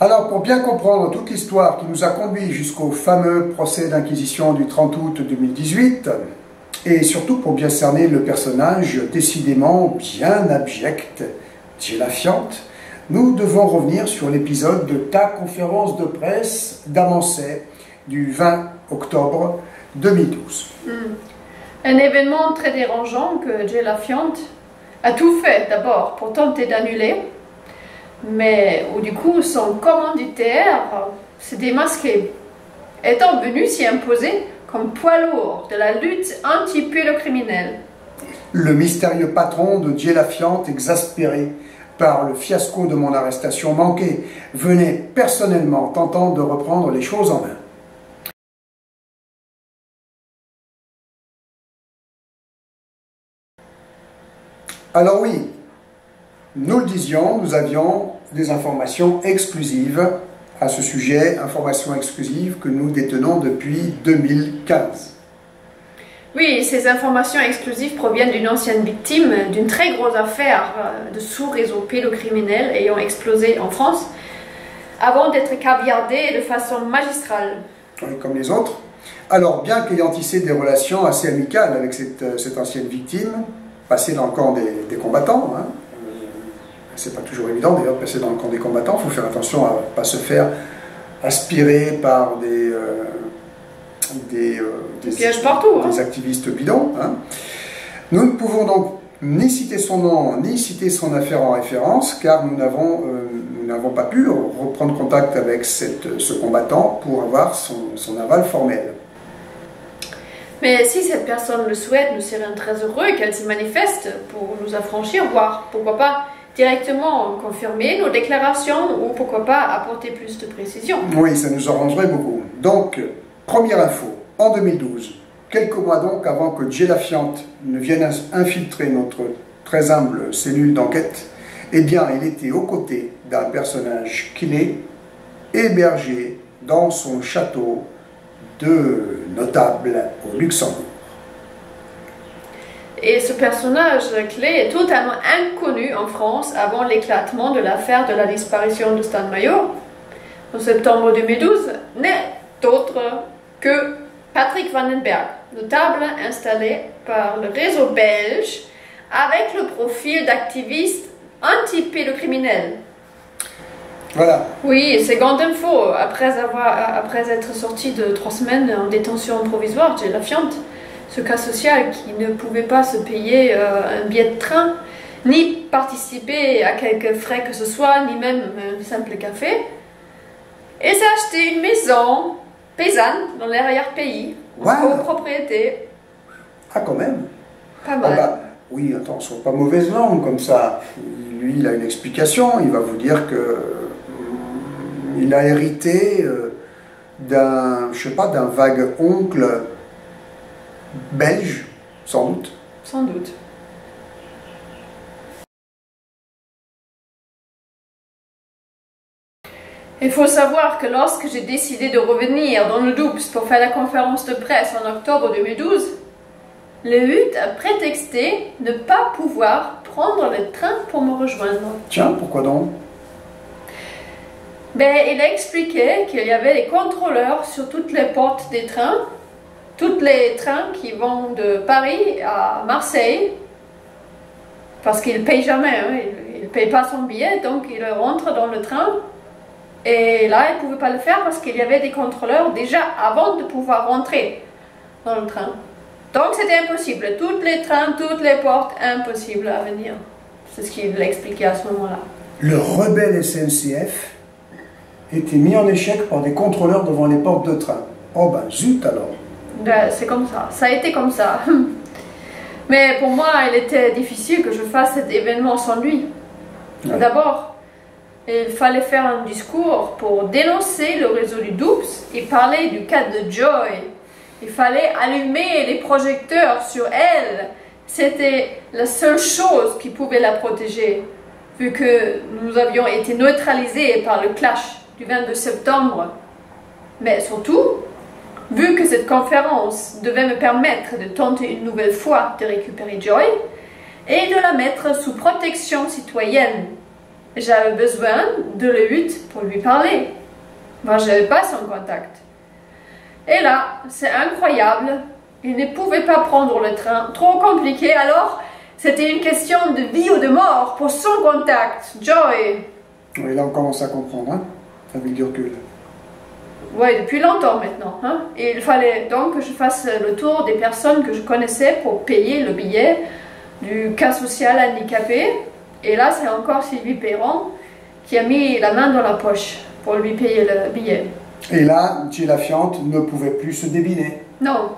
Alors, pour bien comprendre toute l'histoire qui nous a conduit jusqu'au fameux procès d'inquisition du 30 août 2018, et surtout pour bien cerner le personnage décidément bien abject, Jella Fiant, nous devons revenir sur l'épisode de ta conférence de presse d'Amancet du 20 octobre 2012. Un événement très dérangeant que Jella Fiant a tout fait d'abord pour tenter d'annuler, mais où du coup son commanditaire s'est démasqué, étant venu s'y imposer comme poids lourd de la lutte anti-pédocriminelle. Le mystérieux patron de Jella Fiant, exaspéré par le fiasco de mon arrestation manquée, venait personnellement tentant de reprendre les choses en main. Alors oui, nous le disions, nous avions des informations exclusives à ce sujet, informations exclusives que nous détenons depuis 2015. Oui, ces informations exclusives proviennent d'une ancienne victime d'une très grosse affaire de sous-réseau pédocriminel ayant explosé en France avant d'être caviardée de façon magistrale. Oui, comme les autres. Alors, bien qu'ayant tissé des relations assez amicales avec cette ancienne victime, passée dans le camp des combattants, hein, c'est pas toujours évident d'ailleurs de passer dans le camp des combattants, il faut faire attention à ne pas se faire aspirer par des pièges partout, des activistes bidons. Hein. Nous ne pouvons donc ni citer son nom, ni citer son affaire en référence, car nous n'avons pas pu reprendre contact avec ce combattant pour avoir son aval formel. Mais si cette personne le souhaite, nous serions très heureux qu'elle se manifeste pour nous affranchir, voire pourquoi pas directement confirmer nos déclarations ou pourquoi pas apporter plus de précision. Oui, ça nous arrangerait beaucoup. Donc, première info, en 2012, quelques mois donc avant que Jella Fiant ne vienne infiltrer notre très humble cellule d'enquête, eh bien, il était aux côtés d'un personnage clé, hébergé dans son château de notable au Luxembourg. Et ce personnage clé est totalement inconnu en France avant l'éclatement de l'affaire de la disparition de Stan Mayor. En septembre 2012, n'est autre que Patrick Van den Berg, notable installé par le réseau belge avec le profil d'activiste anti-pédocriminel. Voilà. Oui, c'est grande info. Après être sorti de 3 semaines en détention provisoire, Jella Fiant, ce cas social qui ne pouvait pas se payer un billet de train, ni participer à quelque frais que ce soit, ni même un simple café, et s'est acheté une maison paysanne dans l'arrière-pays, en copropriété. Ah, quand même. Pas mal. Ah bah, oui, attention, pas mauvaise langue comme ça. Lui, il a une explication. Il va vous dire que il a hérité d'un, je sais pas, d'un vague oncle belge, sans doute. Sans doute. Il faut savoir que lorsque j'ai décidé de revenir dans le Doubs pour faire la conférence de presse en octobre 2012, le HUT a prétexté ne pas pouvoir prendre le train pour me rejoindre. Tiens, pourquoi donc? Ben, il a expliqué qu'il y avait des contrôleurs sur toutes les portes des trains, tous les trains qui vont de Paris à Marseille, parce qu'il ne paye jamais, hein, il ne paye pas son billet, donc il rentre dans le train. Et là, il ne pouvait pas le faire parce qu'il y avait des contrôleurs déjà avant de pouvoir rentrer dans le train. Donc c'était impossible. Tous les trains, toutes les portes, impossible à venir. C'est ce qu'il a expliqué à ce moment-là. Le rebelle SNCF était mis en échec par des contrôleurs devant les portes de train. Oh ben zut alors. Ben, c'est comme ça. Ça a été comme ça. Mais pour moi, il était difficile que je fasse cet événement sans lui. Ouais. D'abord, il fallait faire un discours pour dénoncer le réseau du Doubs et parler du cas de Joy. Il fallait allumer les projecteurs sur elle. C'était la seule chose qui pouvait la protéger, vu que nous avions été neutralisés par le clash du 22 septembre. Mais surtout, vu que cette conférence devait me permettre de tenter une nouvelle fois de récupérer Joy et de la mettre sous protection citoyenne, J'avais besoin de le Hutt pour lui parler. Moi, je n'avais pas son contact. Et là, c'est incroyable. Il ne pouvait pas prendre le train. Trop compliqué. Alors, c'était une question de vie ou de mort pour son contact. Joy. Oui, là, on commence à comprendre, hein, avec du recul. Oui, depuis longtemps maintenant. Hein. Et il fallait donc que je fasse le tour des personnes que je connaissais pour payer le billet du cas social handicapé. Et là, c'est encore Sylvie Perron qui a mis la main dans la poche pour lui payer le billet. Et là, Gilles Lafiante ne pouvait plus se débiner. Non.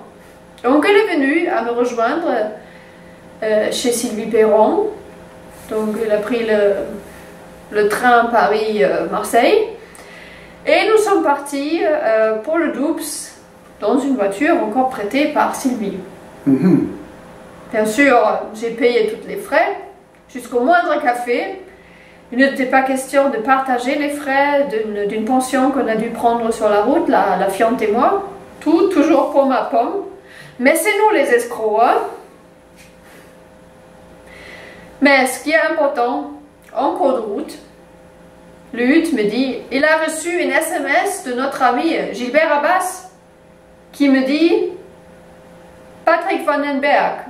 Donc, elle est venue à me rejoindre chez Sylvie Perron. Donc, elle a pris le train Paris-Marseille. Et nous sommes partis pour le Doubs dans une voiture encore prêtée par Sylvie. Bien sûr, j'ai payé tous les frais, jusqu'au moindre café. Il n'était pas question de partager les frais d'une pension qu'on a dû prendre sur la route, la fiante et moi. Tout, toujours pour ma pomme. Mais c'est nous les escrocs, hein? Mais ce qui est important, en cours de route, le Hutt me dit, il a reçu une SMS de notre ami Gilbert Abbas qui me dit, Patrick Vandenberg,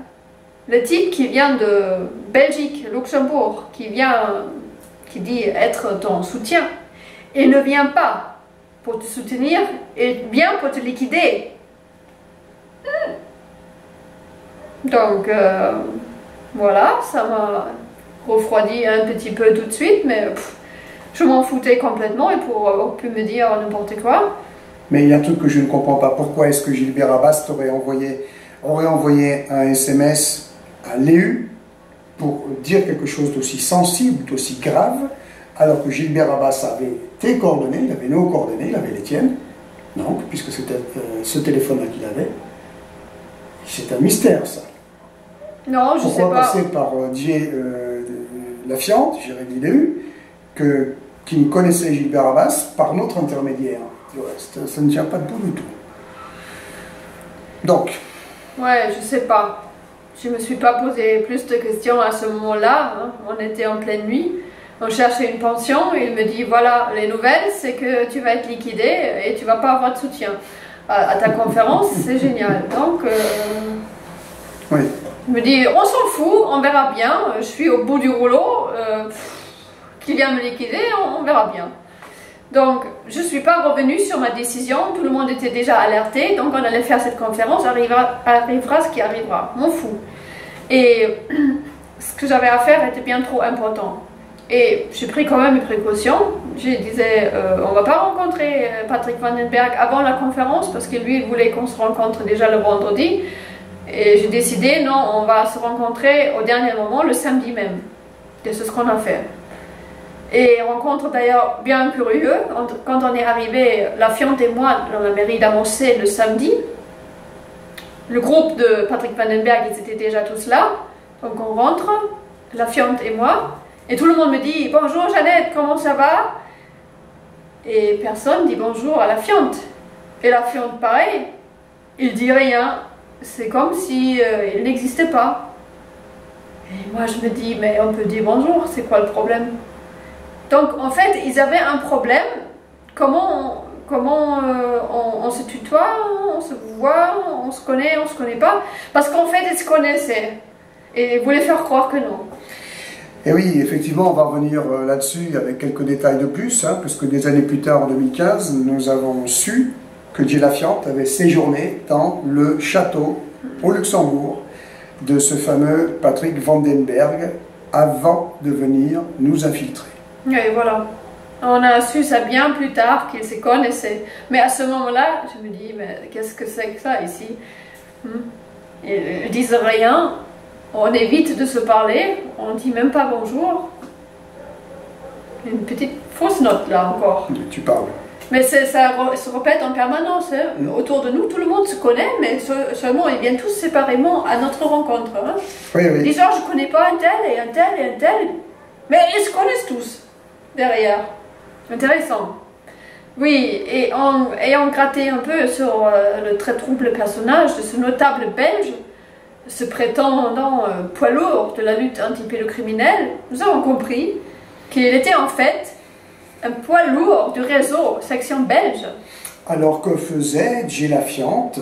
le type qui vient de Belgique, Luxembourg, qui dit être ton soutien, et ne vient pas pour te soutenir, et vient pour te liquider. Donc, voilà, ça m'a refroidi un petit peu tout de suite, mais je m'en foutais complètement, et pour avoir pu me dire n'importe quoi. Mais il y a un truc que je ne comprends pas. Pourquoi est-ce que Gilbert Abbas aurait envoyé un SMS à l'EU pour dire quelque chose d'aussi sensible, d'aussi grave, alors que Gilbert Abbas avait tes coordonnées, il avait nos coordonnées, il avait les tiennes, donc, puisque c'était ce téléphone-là qu'il avait. C'est un mystère, ça. Non, je sais pas. Pourquoi passer par Lafiante, Jérémy Léhu, qui me connaissait Gilbert Abbas, par notre intermédiaire? Ça ne tient pas debout du tout. Donc. Ouais, je sais pas. Je me suis pas posé plus de questions à ce moment-là. Hein. On était en pleine nuit. On cherchait une pension et il me dit, voilà, les nouvelles, c'est que tu vas être liquidé et tu vas pas avoir de soutien. À ta conférence, c'est génial. Donc, oui. il me dit, on s'en fout, on verra bien. Je suis au bout du rouleau. Qui vient me liquider, on verra bien. Donc, je ne suis pas revenue sur ma décision. Tout le monde était déjà alerté. Donc, on allait faire cette conférence. Arrivera ce qui arrivera. M'en fous. Et ce que j'avais à faire était bien trop important. Et j'ai pris quand même mes précautions. Je disais, on ne va pas rencontrer Patrick Vandenberg avant la conférence parce que lui, il voulait qu'on se rencontre déjà le vendredi. Et j'ai décidé, non, on va se rencontrer au dernier moment, le samedi même. Et c'est ce qu'on a fait. Et rencontre d'ailleurs bien curieux, quand on est arrivé, Lafiante et moi, dans la mairie d'Amancé le samedi, le groupe de Patrick Vandenberg, ils étaient déjà tous là, donc on rentre, Lafiante et moi, et tout le monde me dit « Bonjour Jeannette, comment ça va ?» Et personne dit bonjour à Lafiante. Et Lafiante, pareil, il dit rien, c'est comme si il n'existait pas. Et moi je me dis « Mais on peut dire bonjour, c'est quoi le problème ?» Donc, en fait, ils avaient un problème. Comment on se tutoie, on se voit, on se connaît, on se connaît pas. Parce qu'en fait, ils se connaissaient. Et ils voulaient faire croire que non. Et oui, effectivement, on va revenir là-dessus avec quelques détails de plus, hein, parce que des années plus tard, en 2015, nous avons su que Gilles Lafiante avait séjourné dans le château au Luxembourg de ce fameux Patrick Vandenberg avant de venir nous infiltrer. Et voilà. On a su ça bien plus tard qu'ils se connaissaient. Mais à ce moment-là, je me dis, mais qu'est-ce que c'est que ça ici? Ils disent rien. On évite de se parler. On dit même pas bonjour. Une petite fausse note là encore. Tu parles. Mais ça se répète en permanence. Hein. Autour de nous, tout le monde se connaît, mais seulement ils viennent tous séparément à notre rencontre. Hein. Oui, oui. Des gens, je connais pas un tel et un tel et un tel. Mais ils se connaissent tous. Derrière. Intéressant. Oui, et en ayant gratté un peu sur le très trouble personnage de ce notable belge, ce prétendant poids lourd de la lutte anti-pédocriminelle, nous avons compris qu'il était en fait un poids lourd du réseau section belge. Alors que faisait Jay Lafiante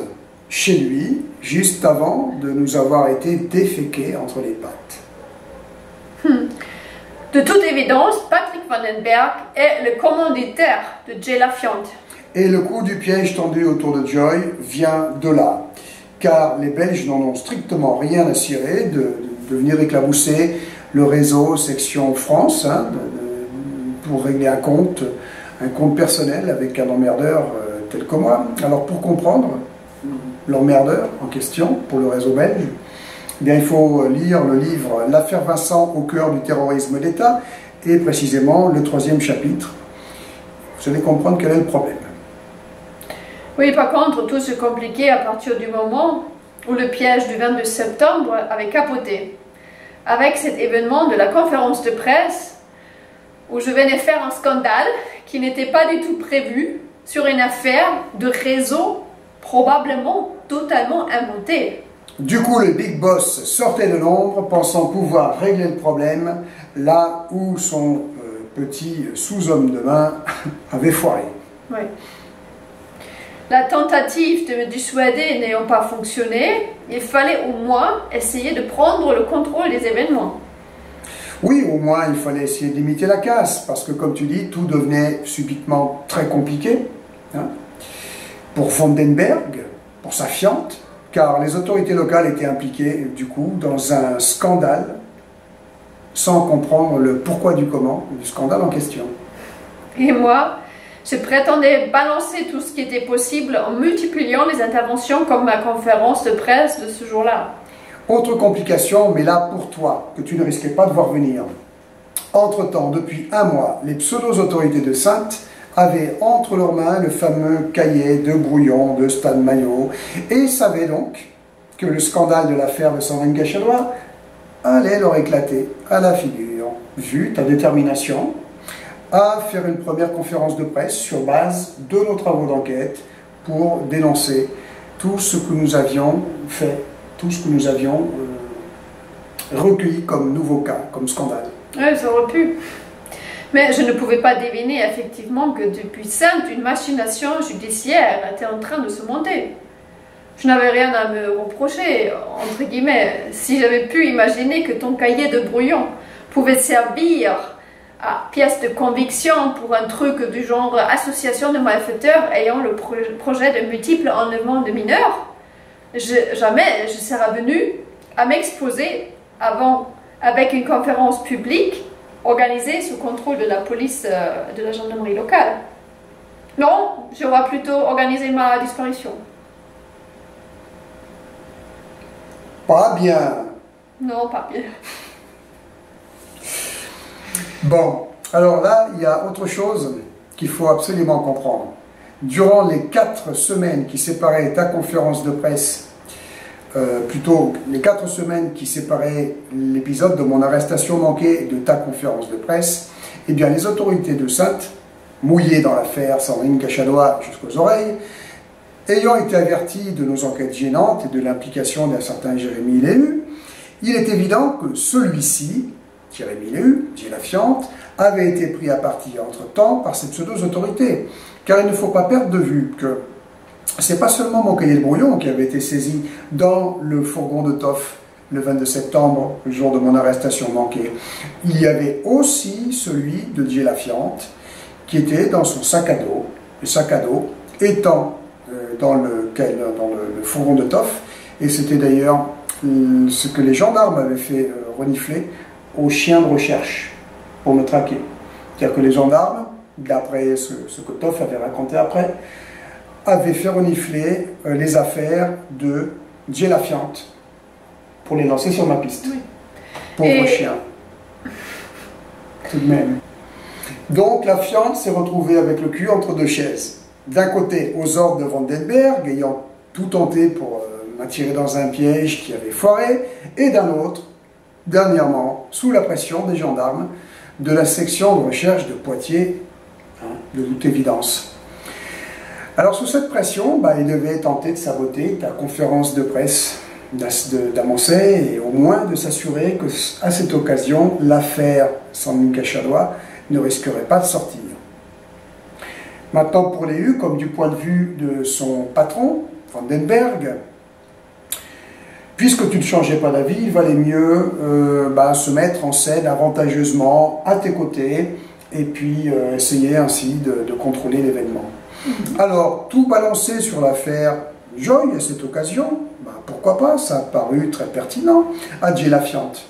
chez lui, juste avant de nous avoir été déféqués entre les pattes? De toute évidence, Patrick Van den Berg est le commanditaire de Jay Lafiante. Et le coup du piège tendu autour de Joy vient de là, car les Belges n'en ont strictement rien à cirer de venir éclabousser le réseau section France pour régler un compte personnel avec un emmerdeur tel que moi. Alors pour comprendre l'emmerdeur en question pour le réseau belge, eh bien, il faut lire le livre L'affaire Vincent au cœur du terrorisme d'État et précisément le 3e chapitre. Vous allez comprendre quel est le problème. Oui, par contre, tout s'est compliqué à partir du moment où le piège du 22 septembre avait capoté. Avec cet événement de la conférence de presse, où je venais faire un scandale qui n'était pas du tout prévu sur une affaire de réseau probablement totalement inventée. Du coup, le Big Boss sortait de l'ombre, pensant pouvoir régler le problème là où son petit sous-homme de main avait foiré. Oui. La tentative de me dissuader n'ayant pas fonctionné, il fallait au moins essayer de prendre le contrôle des événements. Oui, au moins il fallait essayer de limiter la casse, parce que comme tu dis, tout devenait subitement très compliqué. Pour Van den Berg, pour sa fiante, car les autorités locales étaient impliquées du coup dans un scandale sans comprendre le pourquoi du comment du scandale en question. Et moi, je prétendais balancer tout ce qui était possible en multipliant les interventions comme ma conférence de presse de ce jour-là. Autre complication, mais là pour toi, que tu ne risquais pas de voir venir. Entre-temps, depuis un mois, les pseudo-autorités de Saintes avaient entre leurs mains le fameux cahier de brouillon de Stan Maillot et savaient donc que le scandale de l'affaire de Sandrine Cachalois allait leur éclater à la figure, vu ta détermination à faire une première conférence de presse sur base de nos travaux d'enquête pour dénoncer tout ce que nous avions fait, tout ce que nous avions recueilli comme nouveau cas, comme scandale. Oui, ça aurait pu. Mais je ne pouvais pas deviner effectivement que depuis Saintes, une machination judiciaire était en train de se monter. Je n'avais rien à me reprocher, entre guillemets, si j'avais pu imaginer que ton cahier de brouillon pouvait servir à pièce de conviction pour un truc du genre association de malfaiteurs ayant le projet de multiples enlèvements de mineurs. Jamais je serais venue à m'exposer avant avec une conférence publique organisée sous contrôle de la police de la gendarmerie locale. Non, j'aurais plutôt organisé ma disparition. Pas bien. Non, pas bien. Bon, alors là, il y a autre chose qu'il faut absolument comprendre. Durant les 4 semaines qui séparaient ta conférence de presse, plutôt les 4 semaines qui séparaient l'épisode de mon arrestation manquée de ta conférence de presse, eh bien les autorités de Saintes, mouillées dans l'affaire Sandrine Cachalois jusqu'aux oreilles, ayant été averties de nos enquêtes gênantes et de l'implication d'un certain Jérémy Léhu, il est évident que celui-ci, Jérémy Léhu, Jay Lafiante, avait été pris à partie entre-temps par ces pseudo-autorités. Car il ne faut pas perdre de vue que c'est pas seulement mon cahier de brouillon qui avait été saisi dans le fourgon de Toff le 22 septembre, le jour de mon arrestation manquée. Il y avait aussi celui de Jay Lafiante qui était dans son sac à dos, le sac à dos étant dans le fourgon de Toff, et c'était d'ailleurs ce que les gendarmes avaient fait renifler aux chiens de recherche pour me traquer. C'est-à-dire que les gendarmes, d'après ce que Toff avait raconté après, avaient fait renifler les affaires de Jay Lafiante pour les lancer sur ma piste. Oui. Pauvre chien. Tout de même. Donc Lafiante s'est retrouvé avec le cul entre deux chaises. D'un côté, aux ordres de Van den Berg, ayant tout tenté pour m'attirer dans un piège qui avait foiré, et d'un autre, dernièrement, sous la pression des gendarmes de la section de recherche de Poitiers, de toute évidence. Alors sous cette pression, il devait tenter de saboter ta conférence de presse d'avancer et au moins de s'assurer qu'à cette occasion, l'affaire Sandrine Cachalot ne risquerait pas de sortir. Maintenant, pour les U, comme du point de vue de son patron, Vandenberg, puisque tu ne changeais pas d'avis, il valait mieux se mettre en scène avantageusement à tes côtés et puis essayer ainsi de contrôler l'événement. Alors, tout balancer sur l'affaire Joy à cette occasion, pourquoi pas, ça a paru très pertinent à Jay Lafiante.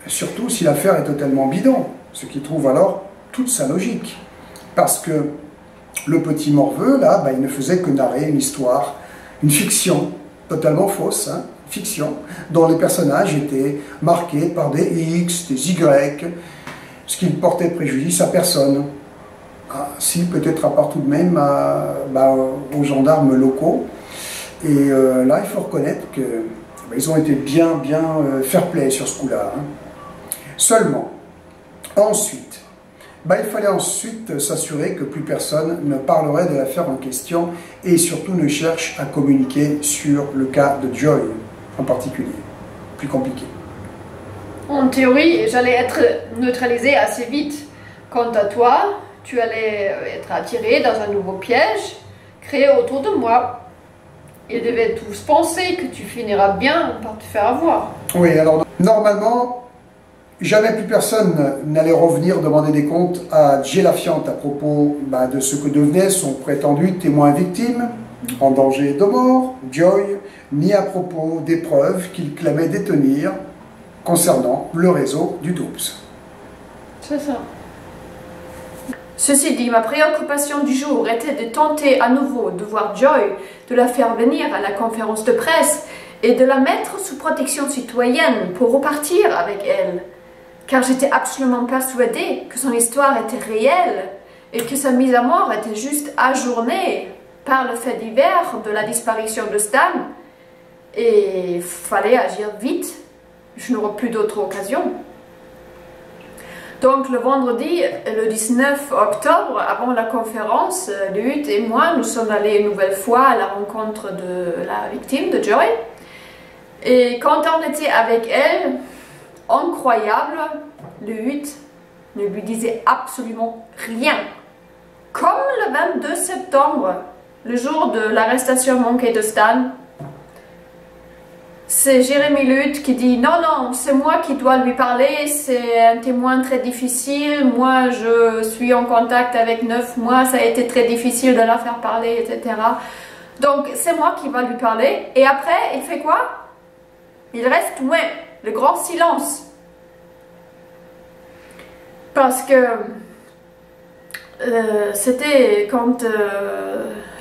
Surtout si l'affaire est totalement bidon, ce qui trouve alors toute sa logique. Parce que le petit morveux, là, il ne faisait que narrer une histoire, une fiction, totalement fausse, hein, fiction, dont les personnages étaient marqués par des X, des Y, ce qui ne portait préjudice à personne. Ah, si, peut-être à part tout de même aux gendarmes locaux. Et là, il faut reconnaître qu'ils ont été bien fair-play sur ce coup-là. Hein. Seulement, ensuite, il fallait ensuite s'assurer que plus personne ne parlerait de l'affaire en question et surtout ne cherche à communiquer sur le cas de Joy en particulier. Plus compliqué. En théorie, j'allais être neutralisée assez vite. Quant à toi, tu allais être attiré dans un nouveau piège créé autour de moi. Ils devaient tous penser que tu finiras bien par te faire avoir. Oui, alors normalement, jamais plus personne n'allait revenir demander des comptes à Jay Lafiante à propos de ce que devenait son prétendu témoin victime, en danger de mort, Joy, ni à propos des preuves qu'il clamait détenir concernant le réseau du Doubs. C'est ça. Ceci dit, ma préoccupation du jour était de tenter à nouveau de voir Joy, de la faire venir à la conférence de presse et de la mettre sous protection citoyenne pour repartir avec elle. Car j'étais absolument persuadée que son histoire était réelle et que sa mise à mort était juste ajournée par le fait divers de la disparition de Stan. Et il fallait agir vite, je n'aurai plus d'autre occasion. Donc le vendredi, le 19 octobre, avant la conférence, Lutte et moi, nous sommes allés une nouvelle fois à la rencontre de la victime, de Joy. Et quand on était avec elle, incroyable, Lutte ne lui disait absolument rien. Comme le 22 septembre, le jour de l'arrestation manquée de Stan, c'est Jérémy Lutte qui dit « Non, non, c'est moi qui dois lui parler, c'est un témoin très difficile, moi je suis en contact avec 9 mois, ça a été très difficile de la faire parler, etc. » Donc c'est moi qui va lui parler, et après il fait quoi? Il reste muet, le grand silence. Parce que c'était quand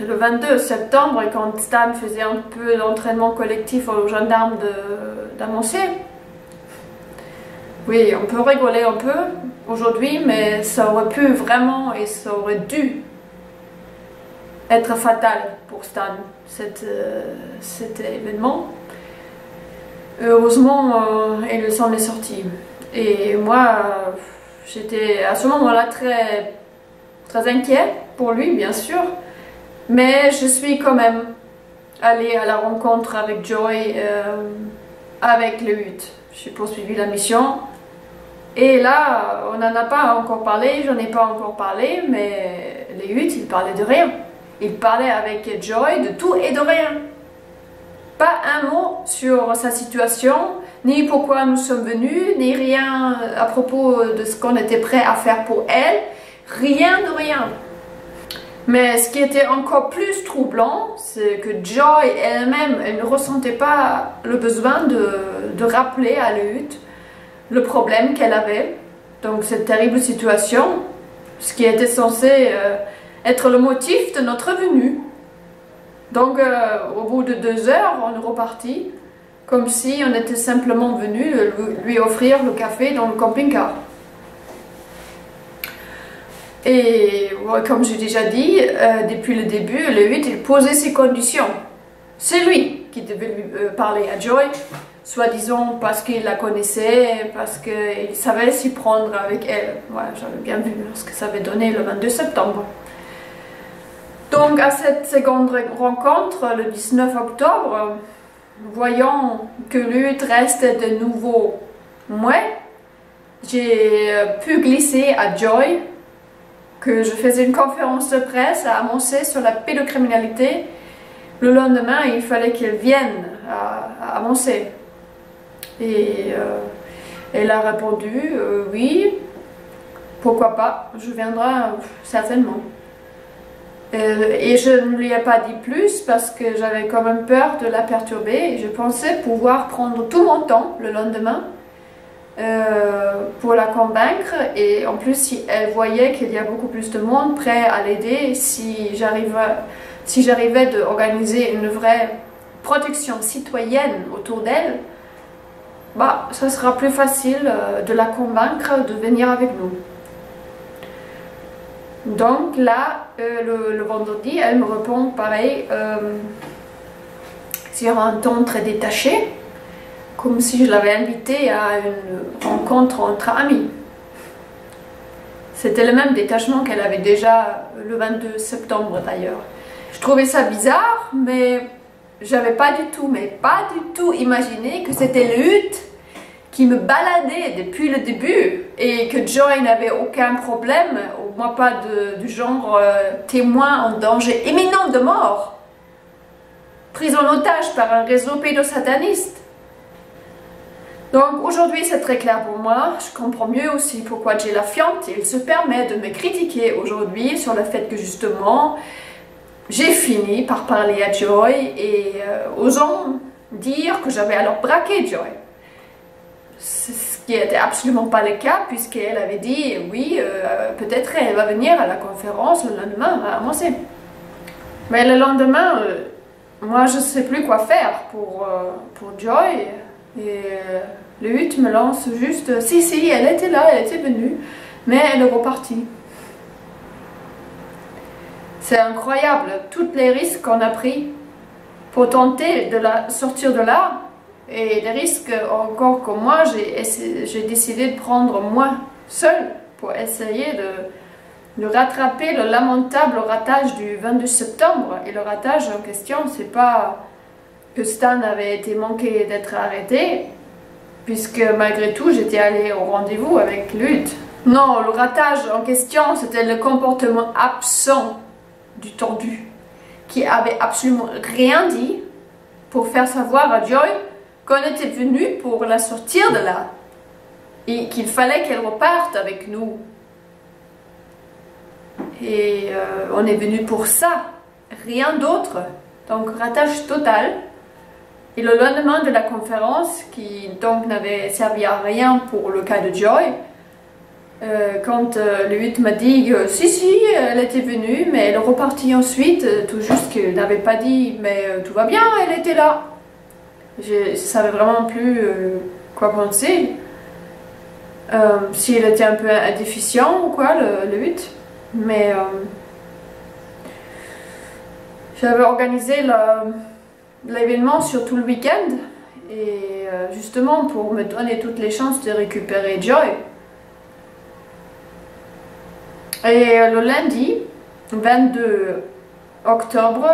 le 22 septembre, quand Stan faisait un peu d'entraînement collectif aux gendarmes d'Amancé. Oui, on peut rigoler un peu aujourd'hui, mais ça aurait pu vraiment et ça aurait dû être fatal pour Stan, cet événement. Heureusement, il s'en est sorti. Et moi, j'étais à ce moment-là très inquiet pour lui, bien sûr, mais je suis quand même allée à la rencontre avec Joy, avec le Lutte. J'ai poursuivi la mission, et là, on n'en a pas encore parlé, j'en ai pas encore parlé, mais les Lutte, il parlait de rien. Il parlait avec Joy de tout et de rien. Pas un mot sur sa situation, ni pourquoi nous sommes venus, ni rien à propos de ce qu'on était prêt à faire pour elle. Rien de rien. Mais ce qui était encore plus troublant, c'est que Joy elle-même, elle ne ressentait pas le besoin de rappeler à Lutte le problème qu'elle avait. Donc cette terrible situation, ce qui était censé être le motif de notre venue. Donc au bout de 2 heures, on est reparti, comme si on était simplement venu lui offrir le café dans le camping-car. Et comme j'ai déjà dit, depuis le début, le 8, il posait ses conditions. C'est lui qui devait lui parler à Joy, soi-disant parce qu'il la connaissait, parce qu'il savait s'y prendre avec elle. Voilà, j'avais bien vu ce que ça avait donné le 22 septembre. Donc à cette seconde rencontre, le 19 octobre, voyant que Lutte reste de nouveau muet, j'ai pu glisser à Joy que je faisais une conférence de presse à annoncer sur la pédocriminalité. Le lendemain, il fallait qu'elle vienne à annoncer. Et elle a répondu oui, pourquoi pas, je viendrai certainement. Et je ne lui ai pas dit plus parce que j'avais quand même peur de la perturber et je pensais pouvoir prendre tout mon temps le lendemain pour la convaincre, et en plus si elle voyait qu'il y a beaucoup plus de monde prêt à l'aider, si j'arrivais d'organiser une vraie protection citoyenne autour d'elle, bah, ça sera plus facile de la convaincre de venir avec nous. Donc là, le vendredi, elle me répond pareil, sur un ton très détaché, comme si je l'avais invitée à une rencontre entre amis. C'était le même détachement qu'elle avait déjà le 22 septembre d'ailleurs. Je trouvais ça bizarre, mais j'avais pas du tout imaginé que c'était Lutte qui me baladait depuis le début et que Joy n'avait aucun problème, au moins pas du genre témoin en danger imminent de mort, prise en otage par un réseau pédosataniste. Donc aujourd'hui c'est très clair pour moi, je comprends mieux aussi pourquoi Jay Lafiante il se permet de me critiquer aujourd'hui sur le fait que justement j'ai fini par parler à Joy et osant dire que j'avais alors braqué Joy. Ce qui n'était absolument pas le cas puisqu'elle avait dit oui, peut-être elle va venir à la conférence le lendemain à annoncer. Mais le lendemain, moi je ne sais plus quoi faire pour Joy. Et Lutte me lance juste si, elle était là, elle était venue, mais elle est repartie. C'est incroyable, tous les risques qu'on a pris pour tenter de la sortir de là, et des risques encore que moi j'ai décidé de prendre moi seule pour essayer de rattraper le lamentable ratage du 22 septembre. Et le ratage en question, c'est pas que Stan avait été manqué d'être arrêté, puisque malgré tout j'étais allée au rendez-vous avec Lutte. Non, le ratage en question c'était le comportement absent du tordu, qui avait absolument rien dit pour faire savoir à Joy qu'on était venu pour la sortir de là et qu'il fallait qu'elle reparte avec nous. Et on est venu pour ça, rien d'autre. Donc ratage total. Et le lendemain de la conférence, qui donc n'avait servi à rien pour le cas de Joy, quand Lutte m'a dit que si, elle était venue, mais elle est repartie ensuite, tout juste qu'elle n'avait pas dit, mais tout va bien, elle était là. Je ne savais vraiment plus quoi penser. Si elle était un peu déficient ou quoi, le Lutte. Mais j'avais organisé l'événement sur tout le week-end, et justement pour me donner toutes les chances de récupérer Joy. Et le lundi 22 octobre,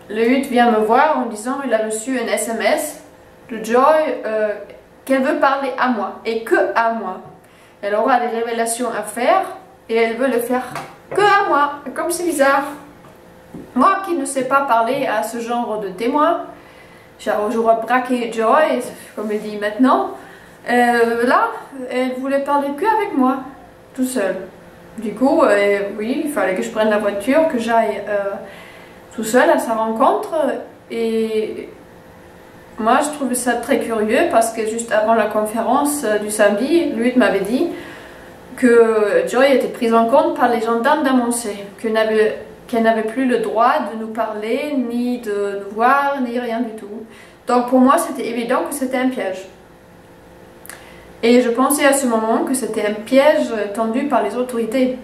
Lutte vient me voir en disant qu'il a reçu un SMS de Joy qu'elle veut parler à moi et que à moi. Elle aura des révélations à faire et elle veut le faire que à moi. Comme c'est bizarre. Moi qui ne sais pas parler à ce genre de témoin, j'aurais braqué Joy, comme elle dit maintenant. Là, elle voulait parler que avec moi, tout seul. Du coup, oui, il fallait que je prenne la voiture, que j'aille tout seul à sa rencontre. Et moi, je trouvais ça très curieux parce que juste avant la conférence du samedi, Lutte m'avait dit que Joy était prise en compte par les gendarmes d'Amancé, qu'elle n'avait plus le droit de nous parler, ni de nous voir, ni rien du tout. Donc pour moi, c'était évident que c'était un piège. Et je pensais à ce moment que c'était un piège tendu par les autorités.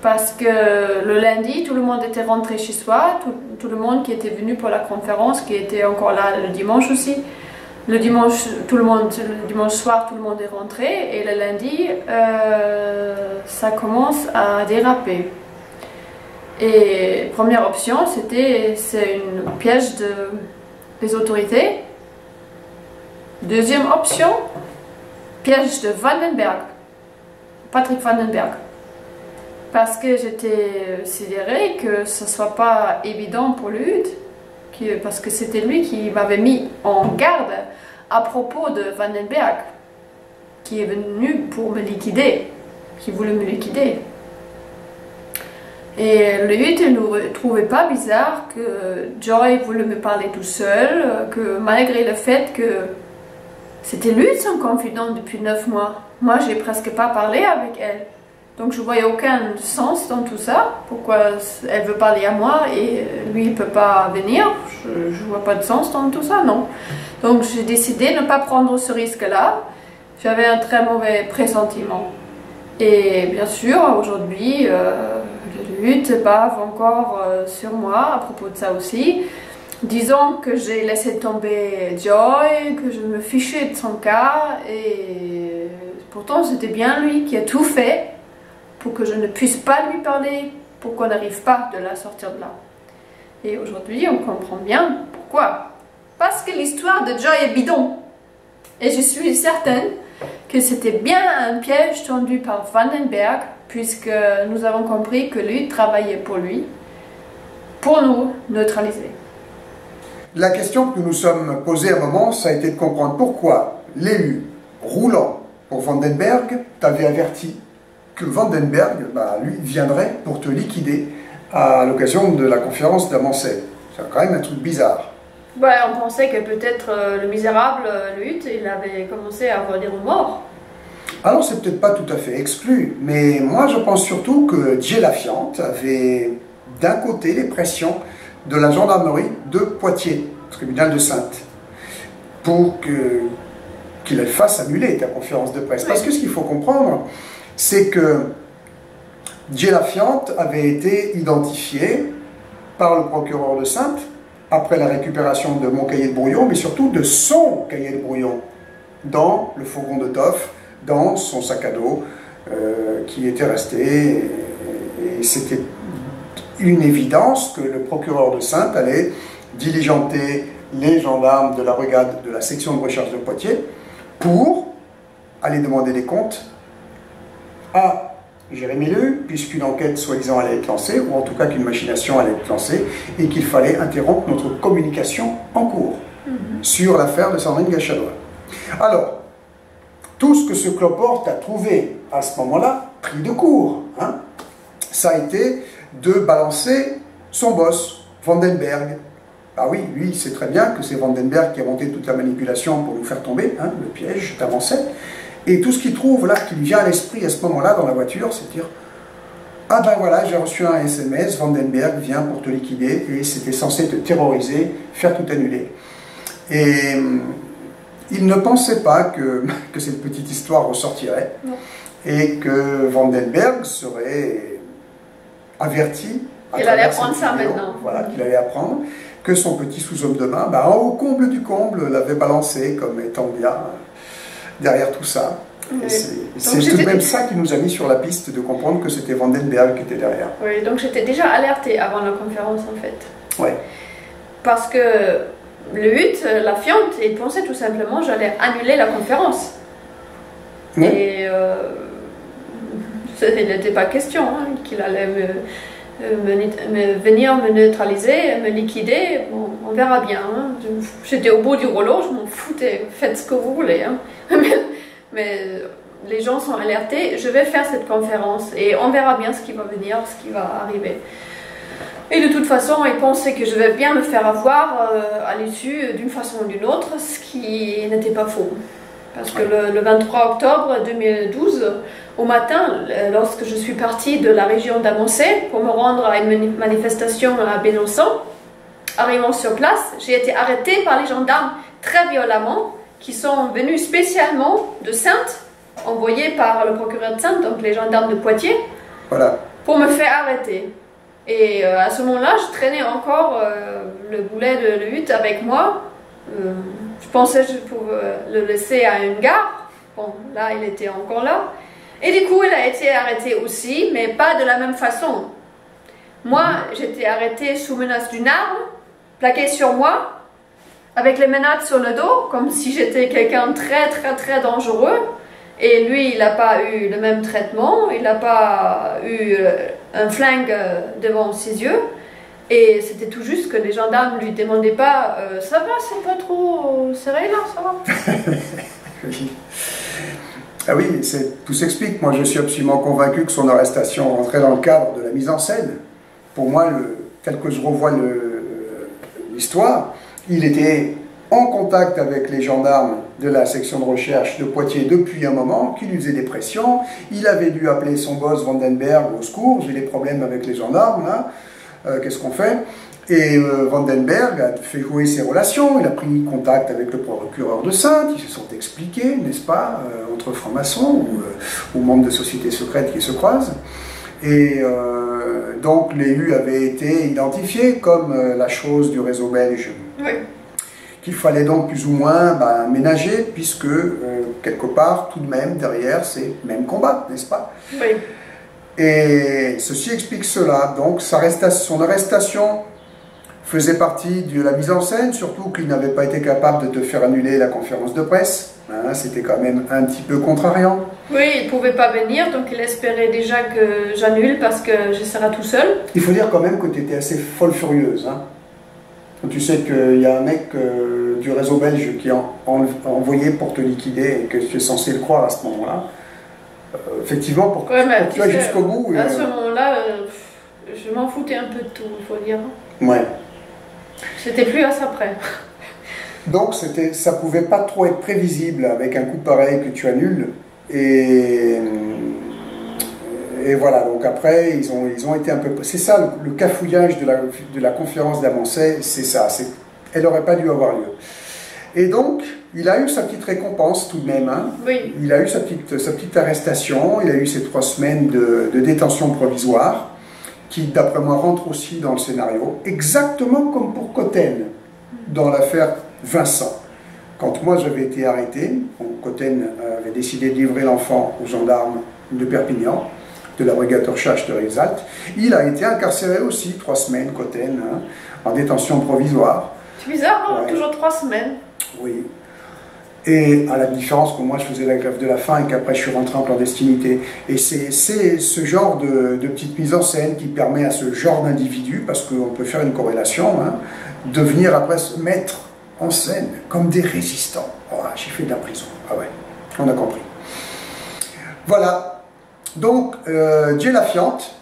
Parce que le lundi, tout le monde était rentré chez soi, tout le monde qui était venu pour la conférence, qui était encore là le dimanche aussi. Le dimanche soir, tout le monde est rentré, et le lundi, ça commence à déraper. Et première option, c'est une piège des autorités. Deuxième option, piège de Vandenberg, Patrick Vandenberg. Parce que j'étais sidérée que ce ne soit pas évident pour lui, parce que c'était lui qui m'avait mis en garde à propos de Vandenberg, qui est venu pour me liquider, qui voulait me liquider. Et lui, il ne trouvait pas bizarre que Joy voulait me parler tout seul, que malgré le fait que c'était lui son confident depuis 9 mois. Moi, j'ai presque pas parlé avec elle. Donc, je voyais aucun sens dans tout ça. Pourquoi elle veut parler à moi et lui, il peut pas venir. Je vois pas de sens dans tout ça, non. Donc, j'ai décidé de ne pas prendre ce risque-là. J'avais un très mauvais pressentiment. Et bien sûr, aujourd'hui, les luttes bavent encore sur moi à propos de ça aussi. Disons que j'ai laissé tomber Joy, que je me fichais de son cas, et pourtant c'était bien lui qui a tout fait pour que je ne puisse pas lui parler, pour qu'on n'arrive pas de la sortir de là. Et aujourd'hui, on comprend bien pourquoi. Parce que l'histoire de Joy est bidon. Et je suis certaine que c'était bien un piège tendu par Vandenberg, puisque nous avons compris que lui travaillait pour lui, pour nous neutraliser. La question que nous nous sommes posée à un moment, ça a été de comprendre pourquoi l'élu roulant pour Vandenberg t'avait averti que Vandenberg, lui, viendrait pour te liquider à l'occasion de la conférence d'Amancet. C'est quand même un truc bizarre. Ouais, on pensait que peut-être le misérable Lutte, il avait commencé à avoir des remords. Alors c'est peut-être pas tout à fait exclu, mais moi je pense surtout que Dié Lafiante avait d'un côté les pressions de la gendarmerie de Poitiers, tribunal de Saintes, pour qu'il fasse annuler ta conférence de presse. Oui. Parce que ce qu'il faut comprendre, c'est que Dié Lafiante avait été identifié par le procureur de Saintes après la récupération de mon cahier de brouillon, mais surtout de son cahier de brouillon, dans le fourgon de Toff, dans son sac à dos, qui était resté, et c'était une évidence que le procureur de Saintes allait diligenter les gendarmes de la brigade de la section de recherche de Poitiers pour aller demander des comptes à Jérémy Lehu, puisqu'une enquête soi-disant allait être lancée, ou en tout cas qu'une machination allait être lancée, et qu'il fallait interrompre notre communication en cours sur l'affaire de Sandrine Gachalois. Alors, tout ce que ce cloporte a trouvé à ce moment-là, pris de court, ça a été de balancer son boss, Vandenberg. Ah oui, lui, il sait très bien que c'est Vandenberg qui a monté toute la manipulation pour nous faire tomber, le piège d'Avancet. Et tout ce qu'il trouve là, qui lui vient à l'esprit à ce moment-là dans la voiture, c'est de dire « Ah ben voilà, j'ai reçu un SMS, Vandenberg vient pour te liquider, et c'était censé te terroriser, faire tout annuler. » Et il ne pensait pas que cette petite histoire ressortirait, non. Et que Vandenberg serait averti, il allait apprendre ça maintenant. Voilà, qu'il allait apprendre, que son petit sous-homme de main, au comble du comble, l'avait balancé comme étant bien derrière tout ça. Oui. C'est tout de même ça qui nous a mis sur la piste de comprendre que c'était Vandenberg qui était derrière. Oui, donc j'étais déjà alertée avant la conférence en fait. Oui. Parce que Lafiante, il pensait tout simplement que j'allais annuler la conférence. Oui. Et il n'était pas question qu'il allait venir me neutraliser, me liquider. Bon, on verra bien. J'étais au bout du rouleau, je m'en foutais, faites ce que vous voulez. Mais les gens sont alertés, je vais faire cette conférence et on verra bien ce qui va venir, ce qui va arriver. Et de toute façon, ils pensaient que je vais bien me faire avoir à l'issue d'une façon ou d'une autre, ce qui n'était pas faux. Parce que le 23 octobre 2012, au matin, lorsque je suis partie de la région d'Amancet pour me rendre à une manifestation à Besançon, arrivant sur place, j'ai été arrêtée par les gendarmes très violemment, qui sont venus spécialement de Saintes, envoyés par le procureur de Saintes, donc les gendarmes de Poitiers, voilà, pour me faire arrêter. Et à ce moment-là, je traînais encore le boulet de lutte avec moi. Je pensais que je pouvais le laisser à une gare. Bon, là, il était encore là. Et du coup, il a été arrêté aussi, mais pas de la même façon. Moi, j'étais arrêtée sous menace d'une arme, plaquée sur moi, avec les menottes sur le dos, comme si j'étais quelqu'un de très dangereux. Et lui, il n'a pas eu le même traitement, il n'a pas eu un flingue devant ses yeux. Et c'était tout juste que les gendarmes lui demandaient pas ça va, c'est pas trop serré là, ça va. Oui. Ah oui, tout s'explique. Moi, je suis absolument convaincu que son arrestation rentrait dans le cadre de la mise en scène. Pour moi, tel que je revois l'histoire, il était en contact avec les gendarmes de la section de recherche de Poitiers depuis un moment, qui lui faisait des pressions. Il avait dû appeler son boss Vandenberg au secours. J'ai des problèmes avec les gendarmes, là. Qu'est-ce qu'on fait? Et Vandenberg a fait jouer ses relations, il a pris contact avec le procureur de Saintes, ils se sont expliqués, n'est-ce pas, entre francs-maçons ou membres de sociétés secrètes qui se croisent. Et donc l'EU avait été identifié comme la chose du réseau belge. Oui. Qu'il fallait donc plus ou moins ménager, puisque quelque part, tout de même, derrière, c'est le même combat, n'est-ce pas? Oui. Et ceci explique cela. Donc son arrestation faisait partie de la mise en scène, surtout qu'il n'avait pas été capable de te faire annuler la conférence de presse. Hein, c'était quand même un petit peu contrariant. Oui, il ne pouvait pas venir, donc il espérait déjà que j'annule parce que je serais tout seul. Il faut dire quand même que tu étais assez folle furieuse. Hein. Tu sais qu'il y a un mec du réseau belge qui a envoyé pour te liquider et que tu es censé le croire à ce moment-là. Effectivement, pour que tu ailles jusqu'au bout. À ce moment-là, je m'en foutais un peu de tout, il faut dire. Ouais. C'était plus à ça près. Donc ça pouvait pas trop être prévisible avec un coup pareil que tu annules. Et voilà, donc après, ils ont été un peu... C'est ça, le cafouillage de la conférence d'Amancet, c'est ça. Elle n'aurait pas dû avoir lieu. Et donc, il a eu sa petite récompense tout de même. Hein. Oui. Il a eu sa petite arrestation, il a eu ses 3 semaines de détention provisoire, qui, d'après moi, rentre aussi dans le scénario, exactement comme pour Cotten, dans l'affaire Vincent. Quand moi j'avais été arrêté, Cotten avait décidé de livrer l'enfant aux gendarmes de Perpignan, de la brigade de recherche de Rivesaltes. Il a été incarcéré aussi 3 semaines, Cotten, hein, en détention provisoire. C'est bizarre, hein, ouais. Toujours 3 semaines. Oui. Et à la différence que moi je faisais la grève de la faim et qu'après je suis rentré en clandestinité. Et c'est ce genre de petite mise en scène qui permet à ce genre d'individu, parce qu'on peut faire une corrélation, hein, de venir après se mettre en scène comme des résistants. Oh, j'ai fait de la prison. Ah ouais, on a compris. Voilà. Donc, Dieu la Fiante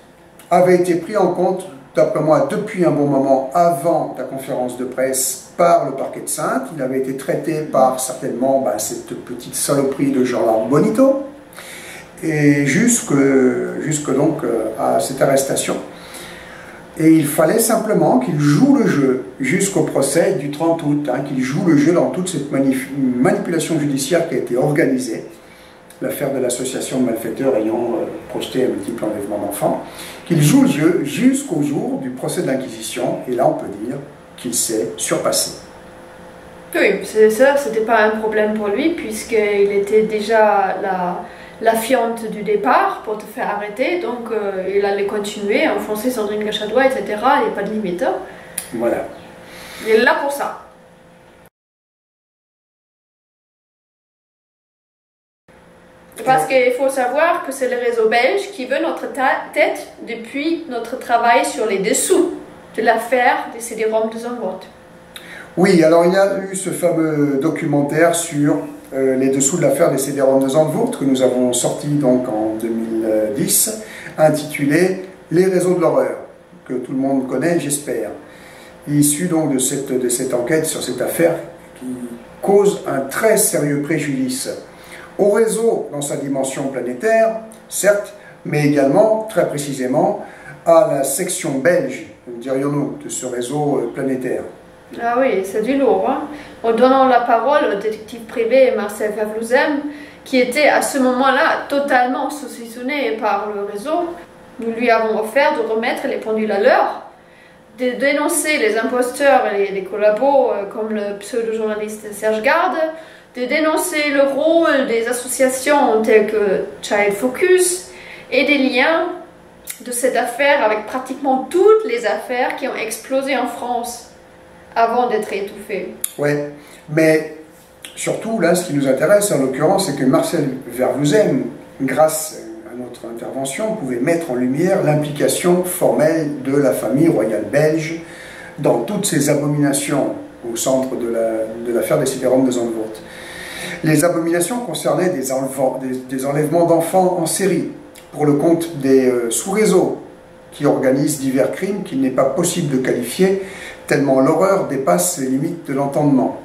avait été pris en compte, d'après moi, depuis un bon moment avant la conférence de presse par le parquet de Saintes. Il avait été traité par certainement cette petite saloperie de gendarme Bonito, et jusque donc à cette arrestation. Et il fallait simplement qu'il joue le jeu jusqu'au procès du 30 août, hein, qu'il joue le jeu dans toute cette manipulation judiciaire qui a été organisée, l'affaire de l'association de malfaiteurs ayant projeté un multiple enlèvement d'enfants, qu'il joue le jeu jusqu'au jour du procès de l'Inquisition, et là on peut dire qu'il s'est surpassé. Oui, ça, c'était pas un problème pour lui, puisqu'il était déjà la fiante du départ pour te faire arrêter, donc il allait continuer, enfoncer Sandrine Gachat-Doigt, etc. Il n'y a pas de limite. Hein. Voilà. Il est là pour ça. Parce qu'il faut savoir que c'est le réseau belge qui veut notre tête depuis notre travail sur les dessous de l'affaire des CD-ROM de Zandvoort. Oui, alors il y a eu ce fameux documentaire sur les dessous de l'affaire des CD-ROM de Zandvoort que nous avons sorti donc en 2010, intitulé « Les réseaux de l'horreur », que tout le monde connaît, j'espère. Issu donc de cette enquête sur cette affaire qui cause un très sérieux préjudice au réseau dans sa dimension planétaire, certes, mais également, très précisément, à la section belge, dirions-nous, de ce réseau planétaire. Ah oui, c'est du lourd. Hein. En donnant la parole au détective privé Marcel Favlouzem, qui était à ce moment-là totalement saucissonné par le réseau, nous lui avons offert de remettre les pendules à l'heure, de dénoncer les imposteurs et les collabos comme le pseudo-journaliste Serge Garde, de dénoncer le rôle des associations telles que Child Focus et des liens de cette affaire avec pratiquement toutes les affaires qui ont explosé en France avant d'être étouffées. Oui, mais surtout là, ce qui nous intéresse en l'occurrence, c'est que Marcel Verwoezem, grâce à notre intervention, pouvait mettre en lumière l'implication formelle de la famille royale belge dans toutes ces abominations au centre de l'affaire des CD-ROM de Zandvoort. Les abominations concernaient des enlèvements d'enfants en série, pour le compte des sous-réseaux qui organisent divers crimes qu'il n'est pas possible de qualifier, tellement l'horreur dépasse les limites de l'entendement.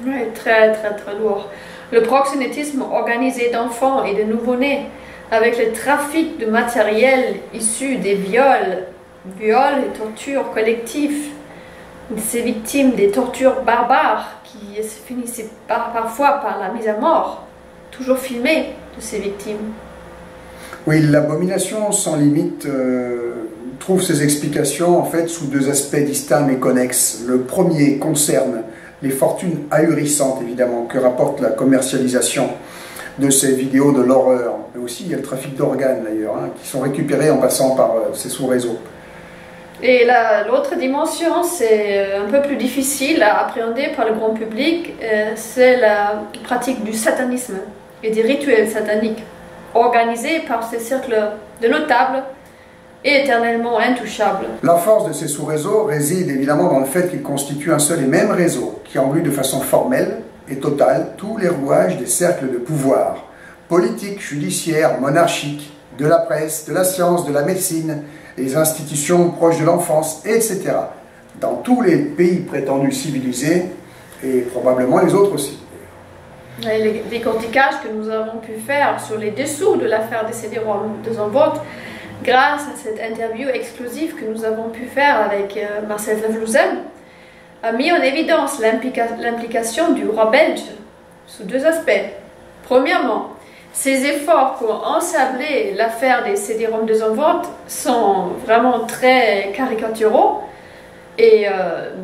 Oui, très lourd. Le proxénétisme organisé d'enfants et de nouveau-nés, avec le trafic de matériel issu des viols et tortures collectives, ces victimes des tortures barbares qui finissaient parfois par la mise à mort, toujours filmées de ces victimes. Oui, l'abomination sans limite trouve ses explications en fait sous deux aspects distincts mais connexes. Le premier concerne les fortunes ahurissantes évidemment que rapporte la commercialisation de ces vidéos de l'horreur, mais aussi il y a le trafic d'organes d'ailleurs, hein, qui sont récupérés en passant par ces sous-réseaux. Et l'autre dimension, c'est un peu plus difficile à appréhender par le grand public, c'est la pratique du satanisme et des rituels sataniques, organisés par ces cercles de notables et éternellement intouchables. La force de ces sous-réseaux réside évidemment dans le fait qu'ils constituent un seul et même réseau qui englobe de façon formelle et totale tous les rouages des cercles de pouvoir, politiques, judiciaires, monarchiques, de la presse, de la science, de la médecine, les institutions proches de l'enfance, etc. Dans tous les pays prétendus civilisés et probablement les autres aussi. Et les décortiquages que nous avons pu faire sur les dessous de l'affaire des CD-ROM de Zandvoort, grâce à cette interview exclusive que nous avons pu faire avec Marcel Verwoezem, a mis en évidence l'implication du roi belge sous deux aspects. Premièrement, ses efforts pour ensabler l'affaire des CD-ROM de Zandvoort sont vraiment très caricaturaux et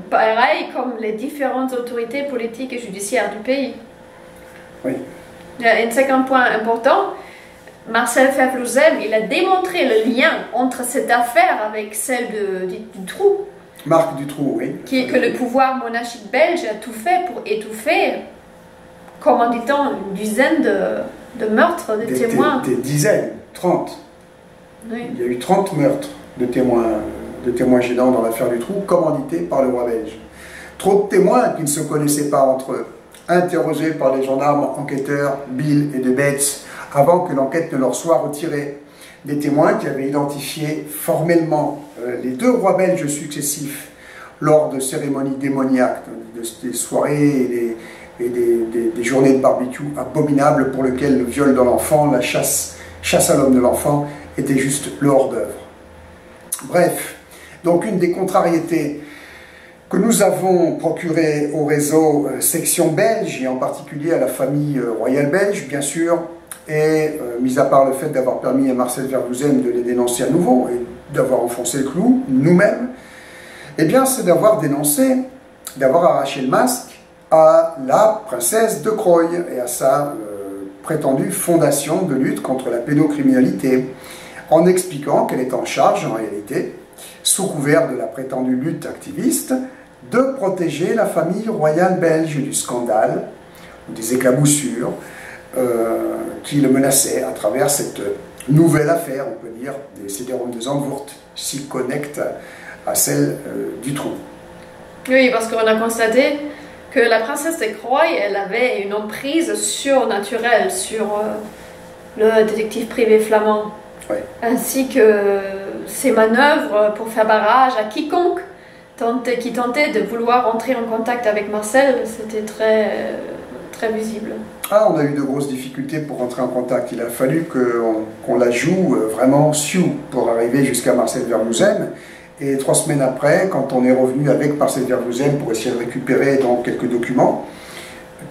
pareil comme les différentes autorités politiques et judiciaires du pays. Oui. Un second point important, Marcel Verwoezem, il a démontré le lien entre cette affaire avec celle du Dutroux. Marc Dutroux, oui. Que le pouvoir monarchique belge a tout fait pour étouffer, comment dit-on, une dizaine de meurtres de témoins. Des dizaines, 30. Oui. Il y a eu 30 meurtres de témoins gênants dans l'affaire Dutroux, commandités par le roi belge. Trop de témoins qui ne se connaissaient pas entre eux, interrogés par les gendarmes enquêteurs Bill et de Betz, avant que l'enquête ne leur soit retirée. Des témoins qui avaient identifié formellement les deux rois belges successifs lors de cérémonies démoniaques, des soirées et des journées de barbecue abominables pour lesquelles le viol de l'enfant, la chasse à l'homme de l'enfant était juste le hors-d'œuvre. Bref, donc une des contrariétés que nous avons procurées au réseau section belge, et en particulier à la famille royale belge, bien sûr, et mis à part le fait d'avoir permis à Marcel Verwoezem de les dénoncer à nouveau et d'avoir enfoncé le clou nous-mêmes, eh bien c'est d'avoir dénoncé, d'avoir arraché le masque à la princesse de Croy et à sa prétendue fondation de lutte contre la pédocriminalité, en expliquant qu'elle est en charge en réalité, sous couvert de la prétendue lutte activiste, de protéger la famille royale belge du scandale ou des éclaboussures qui le menaçaient à travers cette nouvelle affaire, on peut dire, des CD-ROM de Zandvoort, s'y connecte à celle du Trou. Oui, parce qu'on a constaté que la princesse de Croy, elle avait une emprise surnaturelle sur le détective privé flamand, oui. Ainsi que ses manœuvres pour faire barrage à quiconque qui tentait de vouloir entrer en contact avec Marcel. C'était très visible. Ah, on a eu de grosses difficultés pour entrer en contact. Il a fallu qu'on la joue vraiment sioux pour arriver jusqu'à Marcel Verwoezem. Et 3 semaines après, quand on est revenu avec Marcel Verwoezem pour essayer de récupérer donc quelques documents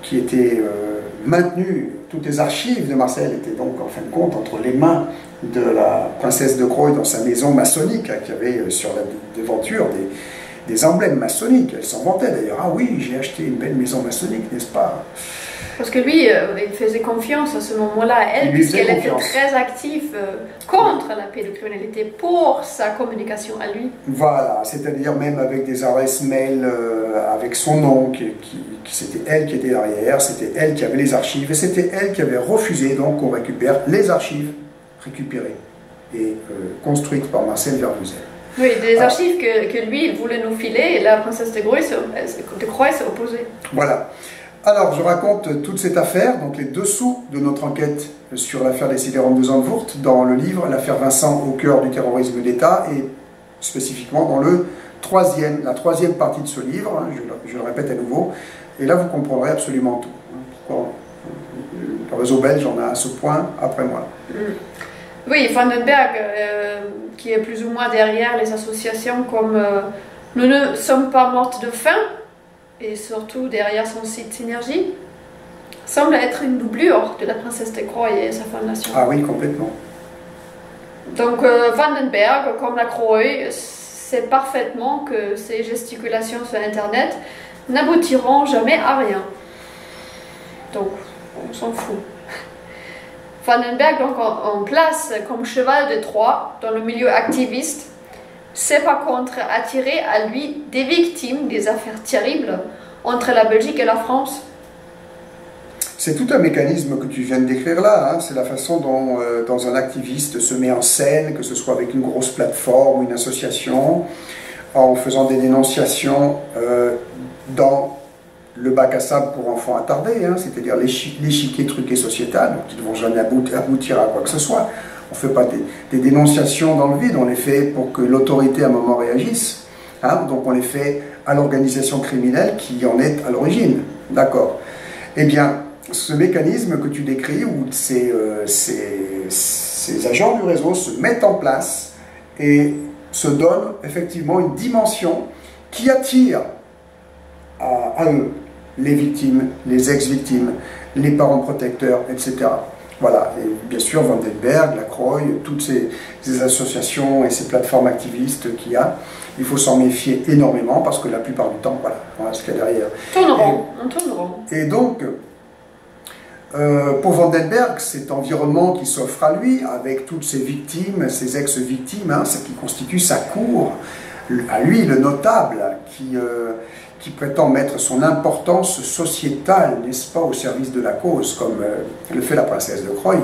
qui étaient maintenus, toutes les archives de Marcel étaient donc en fin de compte entre les mains de la princesse de Croy dans sa maison maçonnique, qui avait sur la devanture des emblèmes maçonniques. Elle s'en vantait d'ailleurs. Ah oui, j'ai acheté une belle maison maçonnique, n'est-ce pas? Parce que lui, il faisait confiance à ce moment-là à elle, puisqu'elle était très active contre la pédocriminalité pour sa communication à lui. Voilà, c'est-à-dire même avec des adresses mail avec son nom, c'était elle qui était derrière, c'était elle qui avait les archives, et c'était elle qui avait refusé donc qu'on récupère les archives récupérées et construites par Marcel Vervuzel. Oui, des archives que lui, il voulait nous filer, et la princesse de Croix s'est opposée. Voilà. Alors, je raconte toute cette affaire, donc les dessous de notre enquête sur l'affaire des sidérums de Zandvoort, dans le livre L'affaire Vincent au cœur du terrorisme d'État, et spécifiquement dans la troisième partie de ce livre, hein, je le répète à nouveau, et là vous comprendrez absolument tout. Pourquoi le réseau belge en a à ce point après moi. Oui, Vandenberg, qui est plus ou moins derrière les associations comme Nous ne sommes pas mortes de faim, et surtout derrière son site Synergie, semble être une doublure de la princesse de Croix et sa fondation. Ah oui, complètement. Donc Vandenberg, comme la Croix, sait parfaitement que ses gesticulations sur Internet n'aboutiront jamais à rien. Donc, on s'en fout. Vandenberg, donc en place comme cheval de Troie dans le milieu activiste, c'est par contre attirer à lui des victimes des affaires terribles entre la Belgique et la France. C'est tout un mécanisme que tu viens de décrire là, hein. C'est la façon dont un activiste se met en scène, que ce soit avec une grosse plateforme ou une association, en faisant des dénonciations dans le bac à sable pour enfants attardés, hein, c'est-à-dire l'échiquier truqué sociétal, donc qui ne vont jamais aboutir à quoi que ce soit. On ne fait pas des dénonciations dans le vide, on les fait pour que l'autorité à un moment réagisse. Hein, donc on les fait à l'organisation criminelle qui en est à l'origine. D'accord. Eh bien, ce mécanisme que tu décris, où ces agents du réseau se mettent en place et se donnent effectivement une dimension qui attire à eux les victimes, les ex-victimes, les parents protecteurs, etc. Voilà, et bien sûr Vandenberg, la Croix, toutes ces associations et ces plateformes activistes qu'il y a, il faut s'en méfier énormément parce que la plupart du temps, voilà ce qu'il y a derrière. On tourneront. Et donc, pour Vandenberg, cet environnement qui s'offre à lui, avec toutes ses victimes, ses ex-victimes, hein, ce qui constitue sa cour, à lui, le notable, qui prétend mettre son importance sociétale, n'est-ce pas, au service de la cause, comme le fait la princesse de Croix,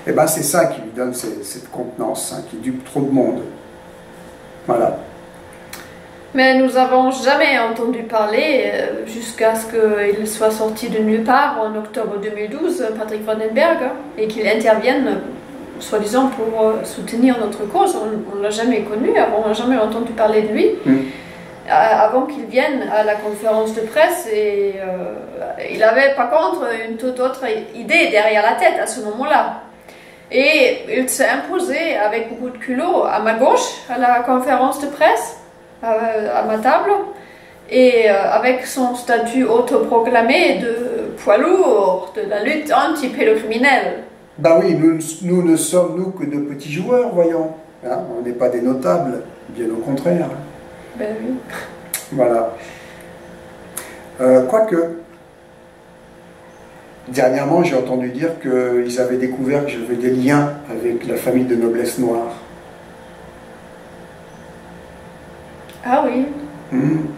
et ben c'est ça qui lui donne cette contenance, hein, qui dupe trop de monde. Voilà. Mais nous n'avons jamais entendu parler, jusqu'à ce qu'il soit sorti de nulle part en octobre 2012, Patrick Vandenberg, et qu'il intervienne, soi-disant, pour soutenir notre cause. On ne l'a jamais connu, on n'a jamais entendu parler de lui. Avant qu'il vienne à la conférence de presse, et il avait par contre une toute autre idée derrière la tête à ce moment-là. Et il s'est imposé avec beaucoup de culot à ma gauche à la conférence de presse, à ma table, et avec son statut autoproclamé de poids lourd de la lutte anti-pédocriminelle. Ben oui, nous ne sommes nous que de petits joueurs, voyons. Hein, on n'est pas des notables, bien au contraire. Ben oui. Voilà. Quoique, dernièrement, j'ai entendu dire qu'ils avaient découvert que j'avais des liens avec la famille de noblesse noire. Ah oui.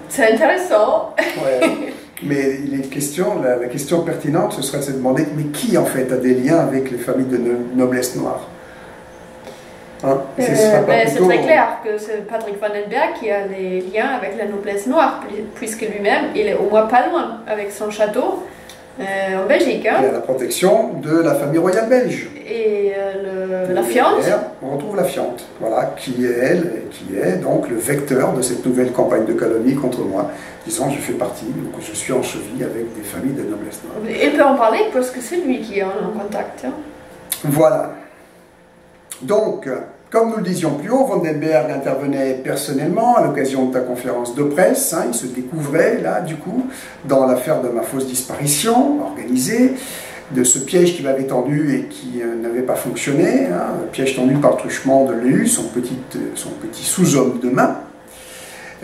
C'est intéressant. Ouais. Mais la question pertinente, ce serait de se demander, mais qui en fait a des liens avec les familles de noblesse noire? Hein, c'est très clair que c'est Patrick Vandenberg qui a les liens avec la noblesse noire, puisque lui-même, il est au moins pas loin avec son château en Belgique. Hein. Il a la protection de la famille royale belge. Et la Fiante. On retrouve la Fiante, voilà, qui est donc le vecteur de cette nouvelle campagne de calomnie contre moi, disant je fais partie, donc je suis en cheville avec des familles de noblesse noire. Il peut en parler parce que c'est lui qui est en contact. Hein. Voilà. Donc, comme nous le disions plus haut, Vandenberg intervenait personnellement à l'occasion de ta conférence de presse. Hein, il se découvrait, là, du coup, dans l'affaire de ma fausse disparition organisée, de ce piège qui m'avait tendu et qui n'avait pas fonctionné, hein, piège tendu par le truchement de Léu, son petit sous-homme de main.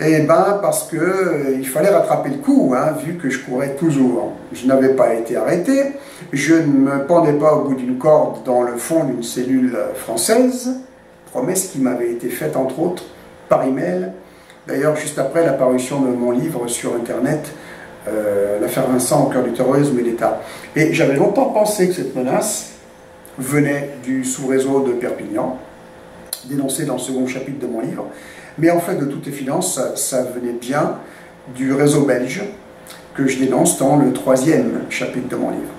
Eh bien, parce que il fallait rattraper le coup, hein, vu que je courais toujours. Je n'avais pas été arrêté, je ne me pendais pas au bout d'une corde dans le fond d'une cellule française, promesse qui m'avait été faite entre autres par email. D'ailleurs, juste après la parution de mon livre sur Internet, l'affaire Vincent au cœur du terrorisme et d'État. Et j'avais longtemps pensé que cette menace venait du sous-réseau de Perpignan, dénoncé dans le second chapitre de mon livre. Mais en fait, de toute évidence, ça venait bien du réseau belge que je dénonce dans le troisième chapitre de mon livre.